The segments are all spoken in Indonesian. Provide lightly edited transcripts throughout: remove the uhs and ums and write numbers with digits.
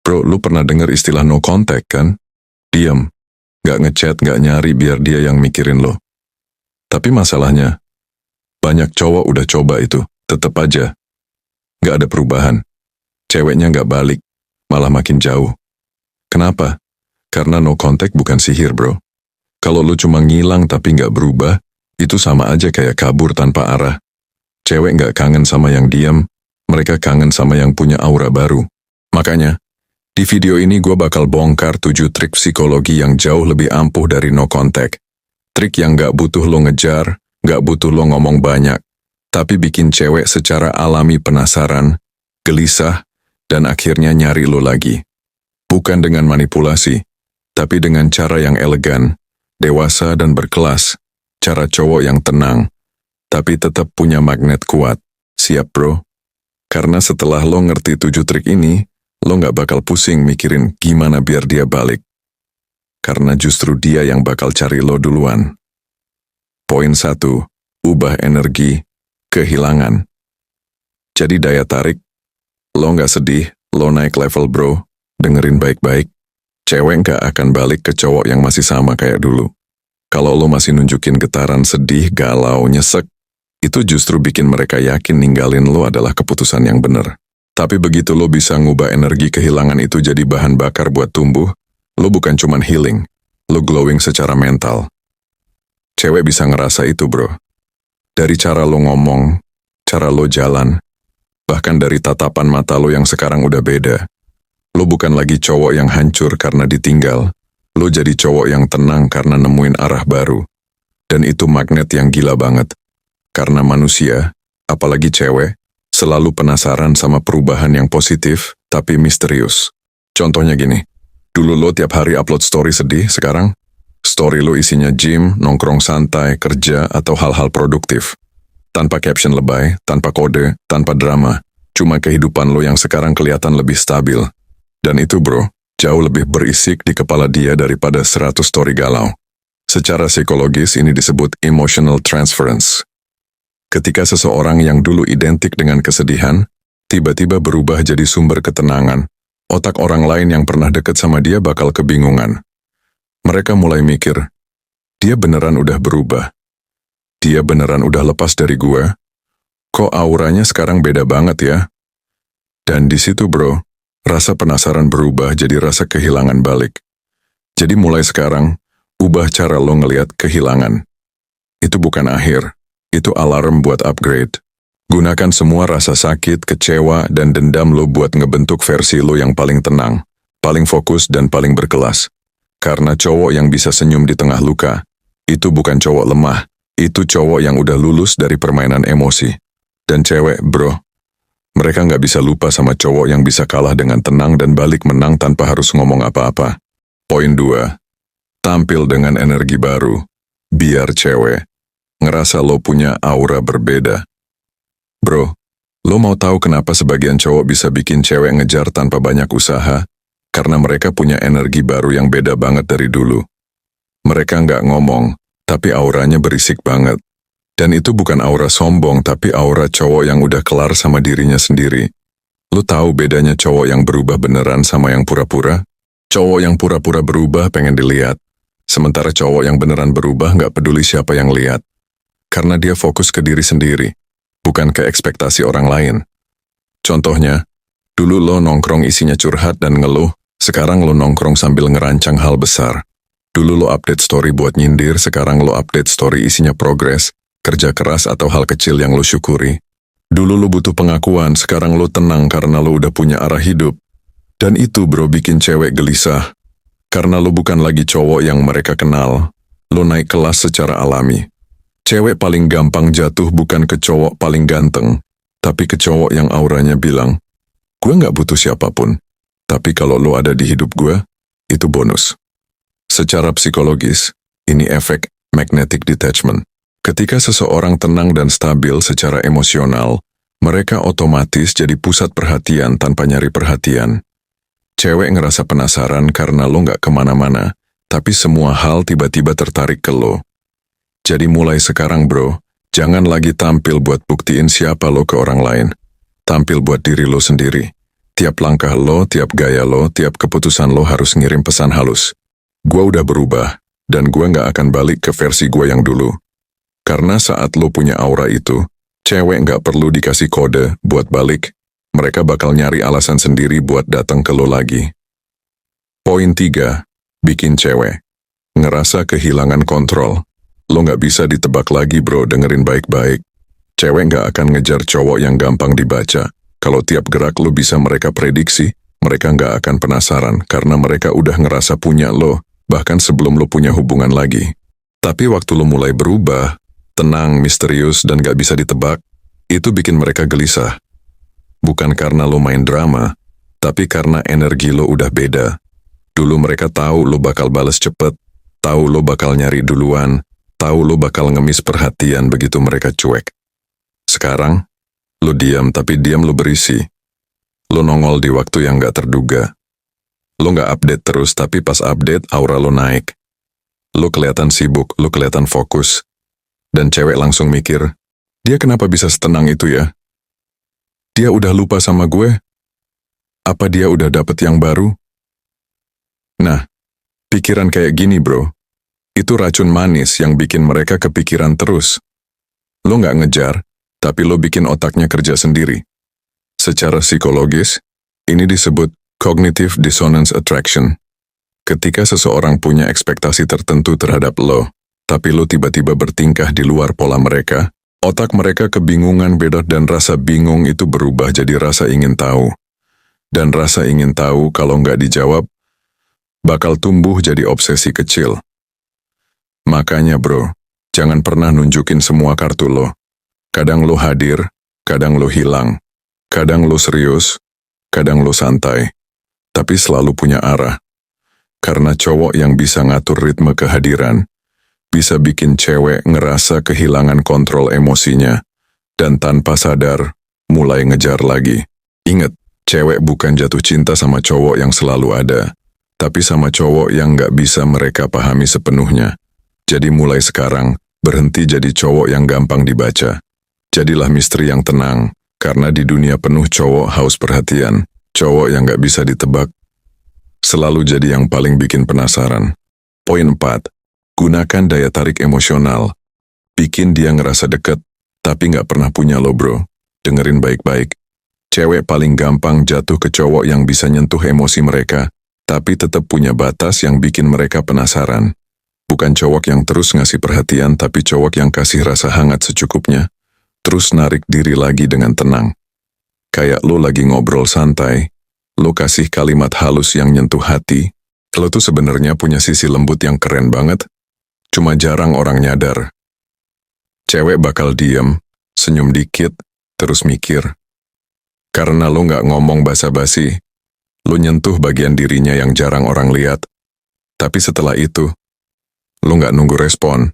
Bro, lu pernah dengar istilah no contact kan? Diam, gak ngechat, gak nyari biar dia yang mikirin lo. Tapi masalahnya, banyak cowok udah coba itu, tetep aja. Gak ada perubahan. Ceweknya gak balik, malah makin jauh. Kenapa? Karena no contact bukan sihir, bro. Kalau lu cuma ngilang tapi gak berubah, itu sama aja kayak kabur tanpa arah. Cewek gak kangen sama yang diam, mereka kangen sama yang punya aura baru. Makanya, di video ini gue bakal bongkar 7 trik psikologi yang jauh lebih ampuh dari no contact. Trik yang gak butuh lo ngejar, gak butuh lo ngomong banyak, tapi bikin cewek secara alami penasaran, gelisah, dan akhirnya nyari lo lagi. Bukan dengan manipulasi, tapi dengan cara yang elegan, dewasa dan berkelas, cara cowok yang tenang, tapi tetap punya magnet kuat. Siap, bro? Karena setelah lo ngerti 7 trik ini, lo gak bakal pusing mikirin gimana biar dia balik. Karena justru dia yang bakal cari lo duluan. Poin 1, ubah energi, kehilangan. Jadi daya tarik, lo gak sedih, lo naik level, bro. Dengerin baik-baik, cewek gak akan balik ke cowok yang masih sama kayak dulu. Kalau lo masih nunjukin getaran sedih, galau, nyesek, itu justru bikin mereka yakin ninggalin lo adalah keputusan yang benar. Tapi begitu lo bisa ngubah energi kehilangan itu jadi bahan bakar buat tumbuh, lo bukan cuman healing, lo glowing secara mental. Cewek bisa ngerasa itu, bro. Dari cara lo ngomong, cara lo jalan, bahkan dari tatapan mata lo yang sekarang udah beda. Lo bukan lagi cowok yang hancur karena ditinggal, lo jadi cowok yang tenang karena nemuin arah baru. Dan itu magnet yang gila banget. Karena manusia, apalagi cewek, selalu penasaran sama perubahan yang positif, tapi misterius. Contohnya gini, dulu lo tiap hari upload story sedih, sekarang story lo isinya gym, nongkrong santai, kerja, atau hal-hal produktif. Tanpa caption lebay, tanpa kode, tanpa drama, cuma kehidupan lo yang sekarang kelihatan lebih stabil. Dan itu, bro, jauh lebih berisik di kepala dia daripada 100 story galau. Secara psikologis ini disebut emotional transference. Ketika seseorang yang dulu identik dengan kesedihan, tiba-tiba berubah jadi sumber ketenangan, otak orang lain yang pernah dekat sama dia bakal kebingungan. Mereka mulai mikir, dia beneran udah berubah. Dia beneran udah lepas dari gua. Kok auranya sekarang beda banget ya? Dan di situ, bro, rasa penasaran berubah jadi rasa kehilangan balik. Jadi mulai sekarang, ubah cara lo ngelihat kehilangan. Itu bukan akhir. Itu alarm buat upgrade. Gunakan semua rasa sakit, kecewa, dan dendam lo buat ngebentuk versi lo yang paling tenang, paling fokus, dan paling berkelas. Karena cowok yang bisa senyum di tengah luka, itu bukan cowok lemah, itu cowok yang udah lulus dari permainan emosi. Dan cewek, bro, mereka nggak bisa lupa sama cowok yang bisa kalah dengan tenang dan balik menang tanpa harus ngomong apa-apa. Poin 2, tampil dengan energi baru. Biar cewek ngerasa lo punya aura berbeda. Bro, lo mau tahu kenapa sebagian cowok bisa bikin cewek ngejar tanpa banyak usaha? Karena mereka punya energi baru yang beda banget dari dulu. Mereka nggak ngomong, tapi auranya berisik banget. Dan itu bukan aura sombong, tapi aura cowok yang udah kelar sama dirinya sendiri. Lo tahu bedanya cowok yang berubah beneran sama yang pura-pura? Cowok yang pura-pura berubah pengen dilihat. Sementara cowok yang beneran berubah nggak peduli siapa yang lihat. Karena dia fokus ke diri sendiri, bukan ke ekspektasi orang lain. Contohnya, dulu lo nongkrong isinya curhat dan ngeluh, sekarang lo nongkrong sambil ngerancang hal besar. Dulu lo update story buat nyindir, sekarang lo update story isinya progres, kerja keras atau hal kecil yang lo syukuri. Dulu lo butuh pengakuan, sekarang lo tenang karena lo udah punya arah hidup. Dan itu, bro, bikin cewek gelisah. Karena lo bukan lagi cowok yang mereka kenal, lo naik kelas secara alami. Cewek paling gampang jatuh bukan ke cowok paling ganteng, tapi ke cowok yang auranya bilang, gue gak butuh siapapun, tapi kalau lo ada di hidup gue, itu bonus. Secara psikologis, ini efek magnetic detachment. Ketika seseorang tenang dan stabil secara emosional, mereka otomatis jadi pusat perhatian tanpa nyari perhatian. Cewek ngerasa penasaran karena lo gak kemana-mana, tapi semua hal tiba-tiba tertarik ke lo. Jadi mulai sekarang, bro, jangan lagi tampil buat buktiin siapa lo ke orang lain. Tampil buat diri lo sendiri. Tiap langkah lo, tiap gaya lo, tiap keputusan lo harus ngirim pesan halus. Gua udah berubah, dan gua nggak akan balik ke versi gua yang dulu. Karena saat lo punya aura itu, cewek nggak perlu dikasih kode buat balik. Mereka bakal nyari alasan sendiri buat datang ke lo lagi. Poin 3, bikin cewek ngerasa kehilangan kontrol. Lo nggak bisa ditebak lagi bro, dengerin baik-baik. Cewek nggak akan ngejar cowok yang gampang dibaca. Kalau tiap gerak lo bisa mereka prediksi, mereka nggak akan penasaran karena mereka udah ngerasa punya lo, bahkan sebelum lo punya hubungan lagi. Tapi waktu lo mulai berubah, tenang, misterius, dan gak bisa ditebak, itu bikin mereka gelisah. Bukan karena lo main drama, tapi karena energi lo udah beda. Dulu mereka tahu lo bakal bales cepet, tahu lo bakal nyari duluan, tahu lo bakal ngemis perhatian begitu mereka cuek. Sekarang, lo diam tapi diam lo berisi. Lo nongol di waktu yang gak terduga. Lo gak update terus tapi pas update aura lo naik. Lo kelihatan sibuk, lo kelihatan fokus. Dan cewek langsung mikir, dia kenapa bisa setenang itu ya? Dia udah lupa sama gue? Apa dia udah dapet yang baru? Nah, pikiran kayak gini bro, itu racun manis yang bikin mereka kepikiran terus. Lo nggak ngejar, tapi lo bikin otaknya kerja sendiri. Secara psikologis, ini disebut cognitive dissonance attraction. Ketika seseorang punya ekspektasi tertentu terhadap lo, tapi lo tiba-tiba bertingkah di luar pola mereka, otak mereka kebingungan beda dan rasa bingung itu berubah jadi rasa ingin tahu. Dan rasa ingin tahu kalau nggak dijawab, bakal tumbuh jadi obsesi kecil. Makanya bro, jangan pernah nunjukin semua kartu lo. Kadang lo hadir, kadang lo hilang. Kadang lo serius, kadang lo santai. Tapi selalu punya arah. Karena cowok yang bisa ngatur ritme kehadiran, bisa bikin cewek ngerasa kehilangan kontrol emosinya, dan tanpa sadar, mulai ngejar lagi. Ingat, cewek bukan jatuh cinta sama cowok yang selalu ada, tapi sama cowok yang nggak bisa mereka pahami sepenuhnya. Jadi mulai sekarang, berhenti jadi cowok yang gampang dibaca. Jadilah misteri yang tenang, karena di dunia penuh cowok haus perhatian, cowok yang nggak bisa ditebak, selalu jadi yang paling bikin penasaran. Poin 4. Gunakan daya tarik emosional. Bikin dia ngerasa deket, tapi nggak pernah punya lo bro. Dengerin baik-baik. Cewek paling gampang jatuh ke cowok yang bisa nyentuh emosi mereka, tapi tetap punya batas yang bikin mereka penasaran. Bukan cowok yang terus ngasih perhatian, tapi cowok yang kasih rasa hangat secukupnya. Terus narik diri lagi dengan tenang. Kayak lo lagi ngobrol santai, lo kasih kalimat halus yang nyentuh hati. Lo tuh sebenarnya punya sisi lembut yang keren banget, cuma jarang orang nyadar. Cewek bakal diam, senyum dikit, terus mikir. Karena lo nggak ngomong basa-basi, lo nyentuh bagian dirinya yang jarang orang lihat. Tapi setelah itu, lo nggak nunggu respon.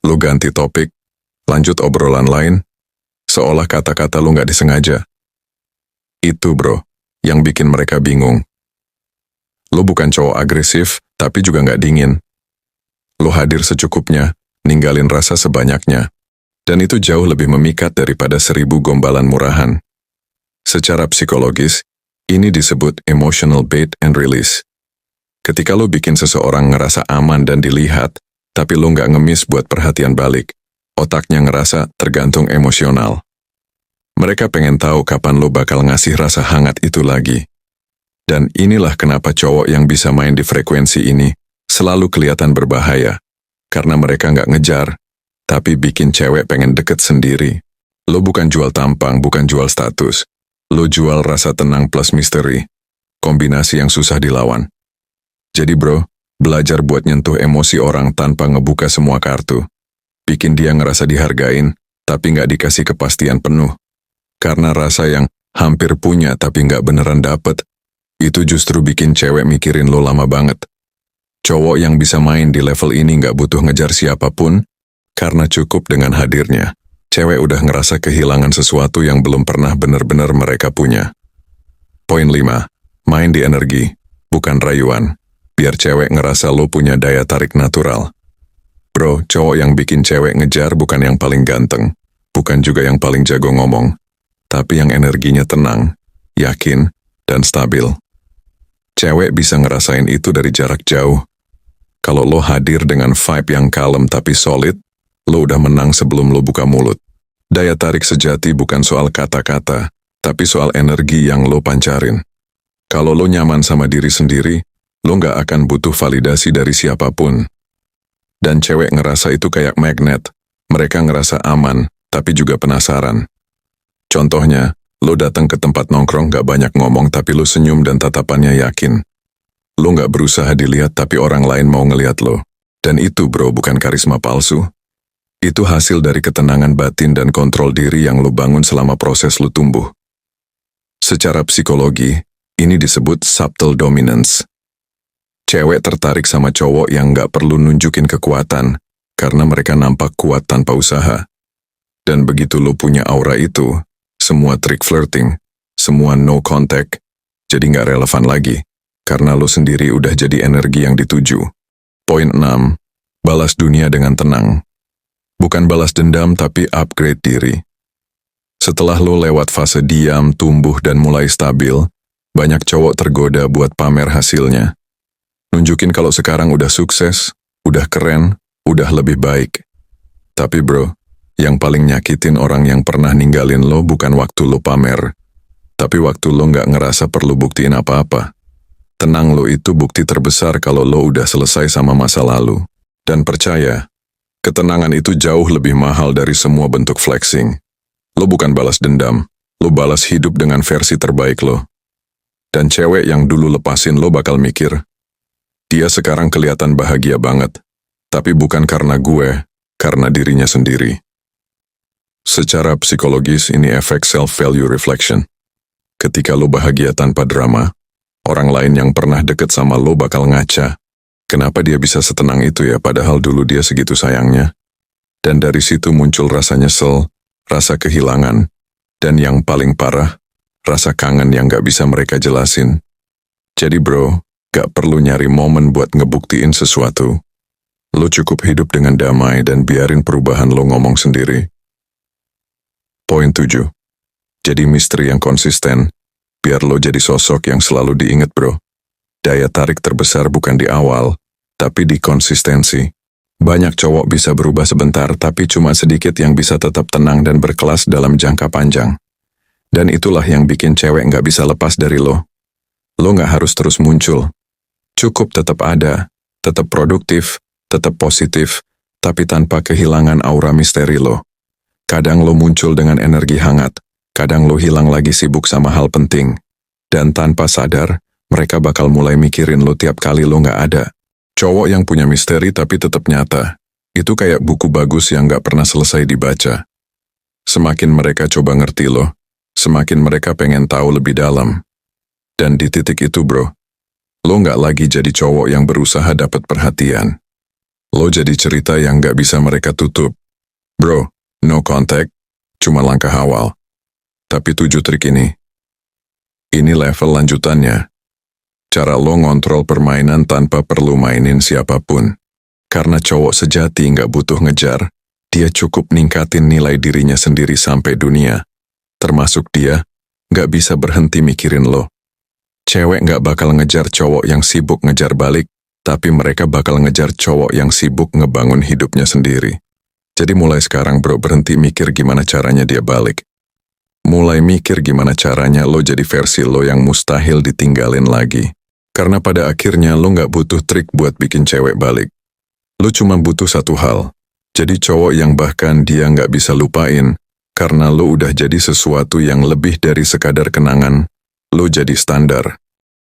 Lo ganti topik, lanjut obrolan lain, seolah kata-kata lo nggak disengaja. Itu bro, yang bikin mereka bingung. Lo bukan cowok agresif, tapi juga nggak dingin. Lo hadir secukupnya, ninggalin rasa sebanyaknya. Dan itu jauh lebih memikat daripada 1000 gombalan murahan. Secara psikologis, ini disebut emotional bait and release. Ketika lo bikin seseorang ngerasa aman dan dilihat, tapi lo nggak ngemis buat perhatian balik, otaknya ngerasa tergantung emosional. Mereka pengen tahu kapan lo bakal ngasih rasa hangat itu lagi. Dan inilah kenapa cowok yang bisa main di frekuensi ini selalu kelihatan berbahaya. Karena mereka nggak ngejar, tapi bikin cewek pengen deket sendiri. Lo bukan jual tampang, bukan jual status. Lo jual rasa tenang plus misteri. Kombinasi yang susah dilawan. Jadi bro, belajar buat nyentuh emosi orang tanpa ngebuka semua kartu. Bikin dia ngerasa dihargain, tapi nggak dikasih kepastian penuh. Karena rasa yang hampir punya tapi nggak beneran dapet, itu justru bikin cewek mikirin lo lama banget. Cowok yang bisa main di level ini nggak butuh ngejar siapapun, karena cukup dengan hadirnya. Cewek udah ngerasa kehilangan sesuatu yang belum pernah bener-bener mereka punya. Poin 5. Main di energi, bukan rayuan. Biar cewek ngerasa lo punya daya tarik natural. Bro, cowok yang bikin cewek ngejar bukan yang paling ganteng, bukan juga yang paling jago ngomong, tapi yang energinya tenang, yakin, dan stabil. Cewek bisa ngerasain itu dari jarak jauh. Kalau lo hadir dengan vibe yang kalem tapi solid, lo udah menang sebelum lo buka mulut. Daya tarik sejati bukan soal kata-kata, tapi soal energi yang lo pancarin. Kalau lo nyaman sama diri sendiri, lo nggak akan butuh validasi dari siapapun. Dan cewek ngerasa itu kayak magnet. Mereka ngerasa aman, tapi juga penasaran. Contohnya, lo datang ke tempat nongkrong gak banyak ngomong tapi lo senyum dan tatapannya yakin. Lo gak berusaha dilihat tapi orang lain mau ngeliat lo. Dan itu bro bukan karisma palsu. Itu hasil dari ketenangan batin dan kontrol diri yang lo bangun selama proses lo tumbuh. Secara psikologi, ini disebut subtle dominance. Cewek tertarik sama cowok yang gak perlu nunjukin kekuatan, karena mereka nampak kuat tanpa usaha. Dan begitu lo punya aura itu, semua trik flirting, semua no contact, jadi nggak relevan lagi, karena lo sendiri udah jadi energi yang dituju. Poin 6. Balas dunia dengan tenang. Bukan balas dendam tapi upgrade diri. Setelah lo lewat fase diam, tumbuh dan mulai stabil, banyak cowok tergoda buat pamer hasilnya. Nunjukin kalau sekarang udah sukses, udah keren, udah lebih baik. Tapi bro, yang paling nyakitin orang yang pernah ninggalin lo bukan waktu lo pamer, tapi waktu lo nggak ngerasa perlu buktiin apa-apa. Tenang lo itu bukti terbesar kalau lo udah selesai sama masa lalu. Dan percaya, ketenangan itu jauh lebih mahal dari semua bentuk flexing. Lo bukan balas dendam, lo balas hidup dengan versi terbaik lo. Dan cewek yang dulu lepasin lo bakal mikir, dia sekarang kelihatan bahagia banget, tapi bukan karena gue, karena dirinya sendiri. Secara psikologis ini efek self-value reflection. Ketika lo bahagia tanpa drama, orang lain yang pernah deket sama lo bakal ngaca. Kenapa dia bisa setenang itu ya padahal dulu dia segitu sayangnya? Dan dari situ muncul rasa nyesel, rasa kehilangan, dan yang paling parah, rasa kangen yang gak bisa mereka jelasin. Jadi bro, gak perlu nyari momen buat ngebuktiin sesuatu. Lo cukup hidup dengan damai dan biarin perubahan lo ngomong sendiri. Poin 7. Jadi misteri yang konsisten, biar lo jadi sosok yang selalu diingat bro. Daya tarik terbesar bukan di awal, tapi di konsistensi. Banyak cowok bisa berubah sebentar, tapi cuma sedikit yang bisa tetap tenang dan berkelas dalam jangka panjang. Dan itulah yang bikin cewek nggak bisa lepas dari lo. Lo nggak harus terus muncul. Cukup tetap ada, tetap produktif, tetap positif, tapi tanpa kehilangan aura misteri lo. Kadang lo muncul dengan energi hangat, kadang lo hilang lagi sibuk sama hal penting. Dan tanpa sadar, mereka bakal mulai mikirin lo tiap kali lo nggak ada. Cowok yang punya misteri tapi tetap nyata, itu kayak buku bagus yang nggak pernah selesai dibaca. Semakin mereka coba ngerti lo, semakin mereka pengen tahu lebih dalam. Dan di titik itu bro, lo nggak lagi jadi cowok yang berusaha dapat perhatian. Lo jadi cerita yang nggak bisa mereka tutup. Bro, no contact, cuma langkah awal. Tapi 7 trik ini level lanjutannya. Cara lo ngontrol permainan tanpa perlu mainin siapapun. Karena cowok sejati nggak butuh ngejar, dia cukup ningkatin nilai dirinya sendiri sampai dunia. Termasuk dia, nggak bisa berhenti mikirin lo. Cewek nggak bakal ngejar cowok yang sibuk ngejar balik, tapi mereka bakal ngejar cowok yang sibuk ngebangun hidupnya sendiri. Jadi mulai sekarang bro berhenti mikir gimana caranya dia balik. Mulai mikir gimana caranya lo jadi versi lo yang mustahil ditinggalin lagi. Karena pada akhirnya lo nggak butuh trik buat bikin cewek balik. Lo cuma butuh satu hal. Jadi cowok yang bahkan dia nggak bisa lupain. Karena lo udah jadi sesuatu yang lebih dari sekadar kenangan. Lo jadi standar.